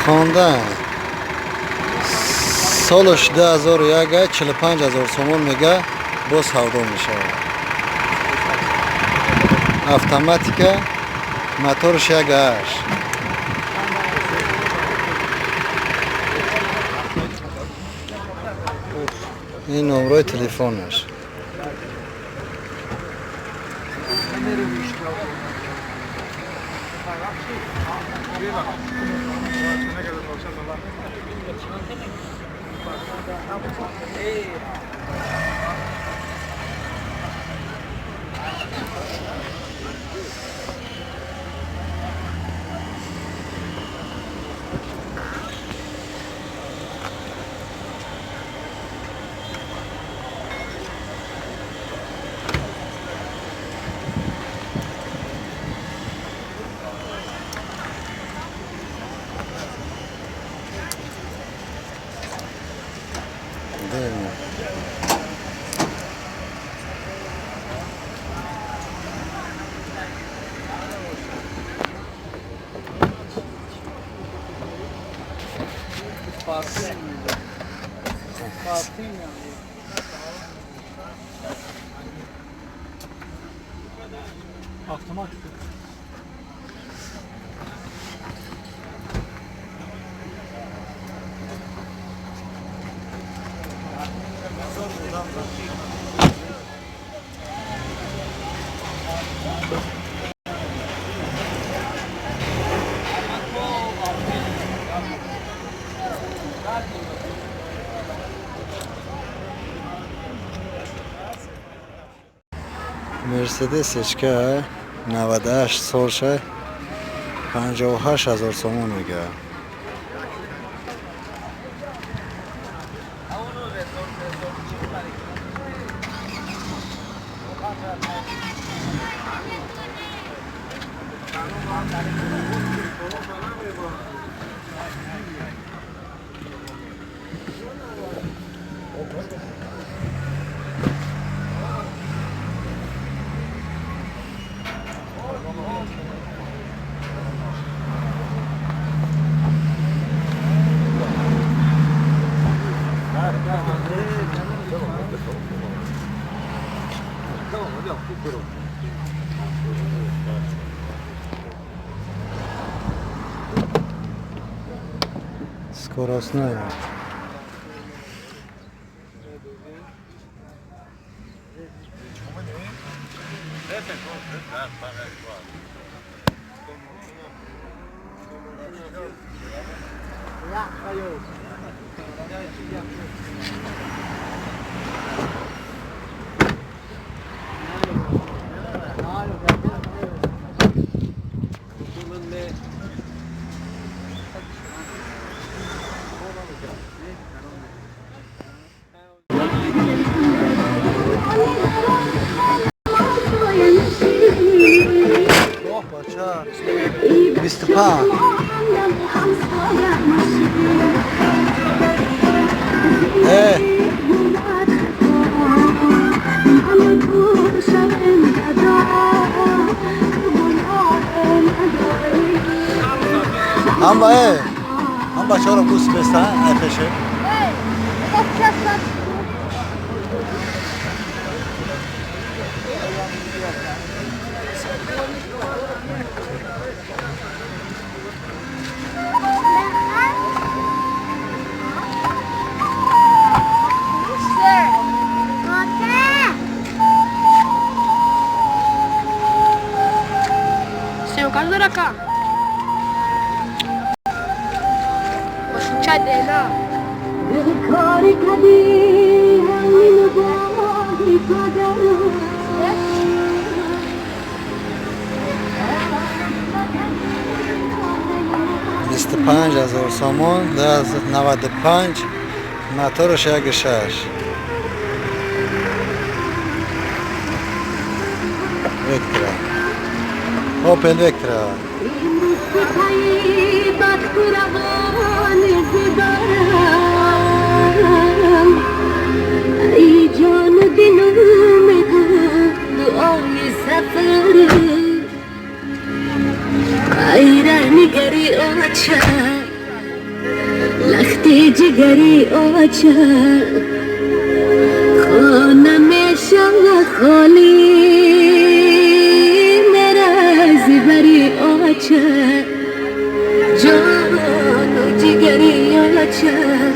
خواندن سالش 2001 45,000 سومون میگه باز سودا میشه. автоматика моторش یک هشت. این نمره تلفنش. Автоматика. مرسدس اشکه 98 سالشه 58,000 سومون میگه. Скоростная. Выступал. هم بچه ها رو بوس بستن ارتشه Caldo acá. Cadena. بیست و 5,000 سومون 95 موتورش یک شش. وکترا اوپل وکترا ای جان دلم دعای سفر ای رنگری آچه جگری آچر خانم شب خالی مرزی بری آچر جان و جگری آچر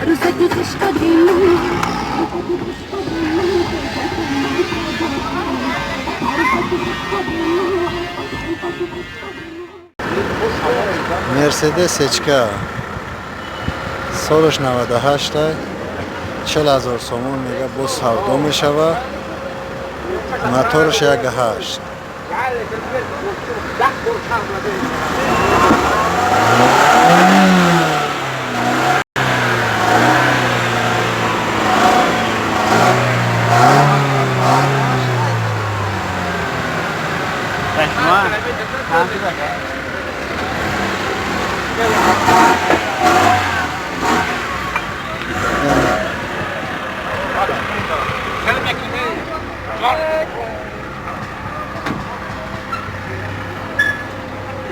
عروسک خشک دیلو مرسدس اچکا سالش 98 40,000 سومون میگه با سودو میشوه موتورش 1.8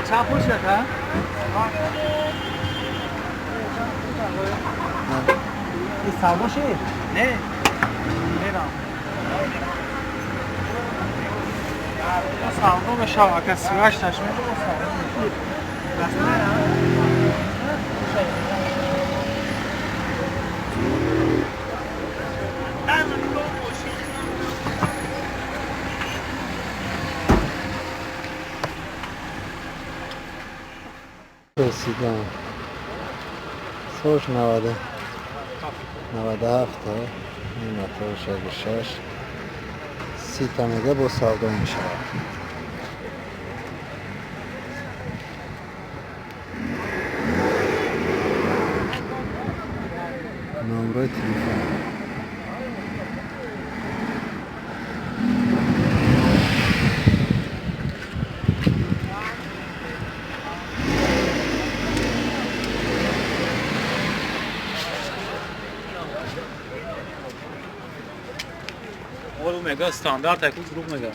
چند پوش ها؟ این سواشی؟ نه میرم سوام بشه که 38 تشمیل رسیدم سالش 97 این موتورش 1.6 30 تا میگه با سودو میشه نمره تلفن اول مگا استاندارد تکو گروپ مگا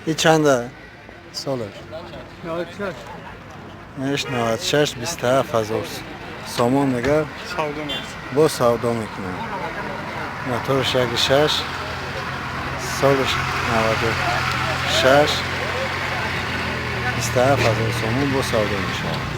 این چنده سالش؟ 96 نش 96 27,000 سومون میگه سودو میشه با سودو میکنه موتورش 1.6 سالش 96 27,000 سومون با سودو میشه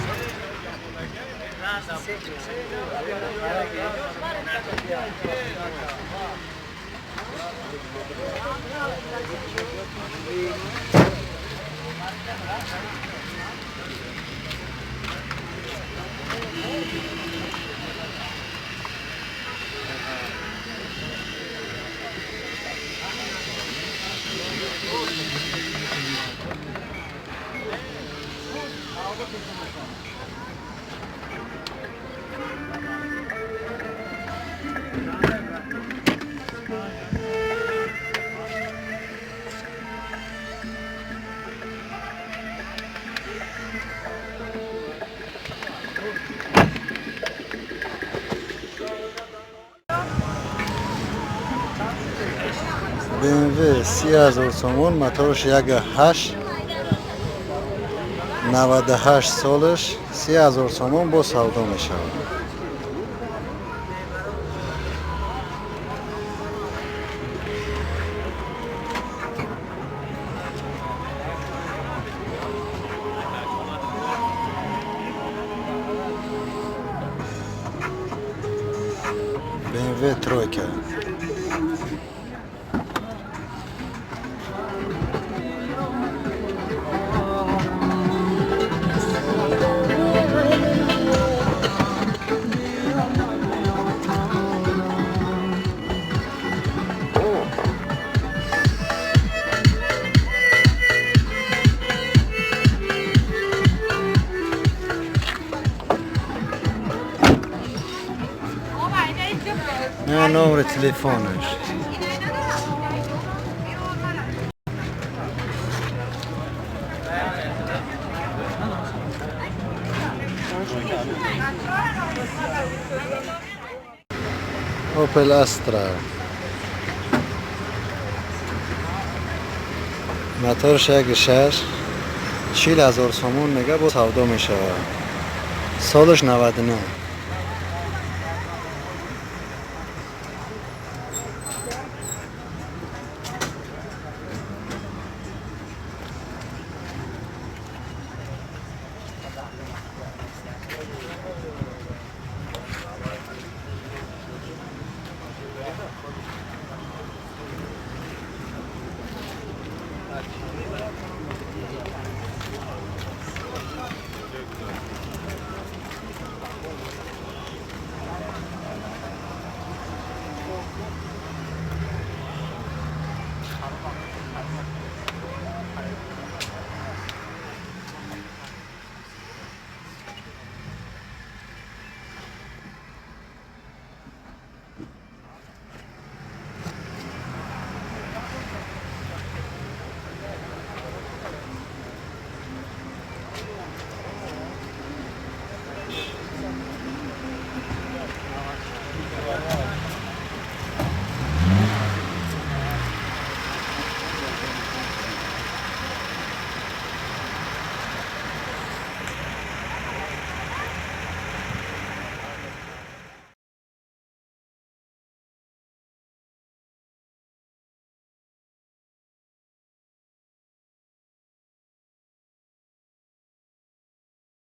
BMW 30,000 سومون موتورش 1.8 98 سالش 30,000 سومون با سودو میشه BMW тройка نمره تلفنش. اوپل استرا موتورش 1.6 40,000 سومون میگه با سودا میشه. سالش 99.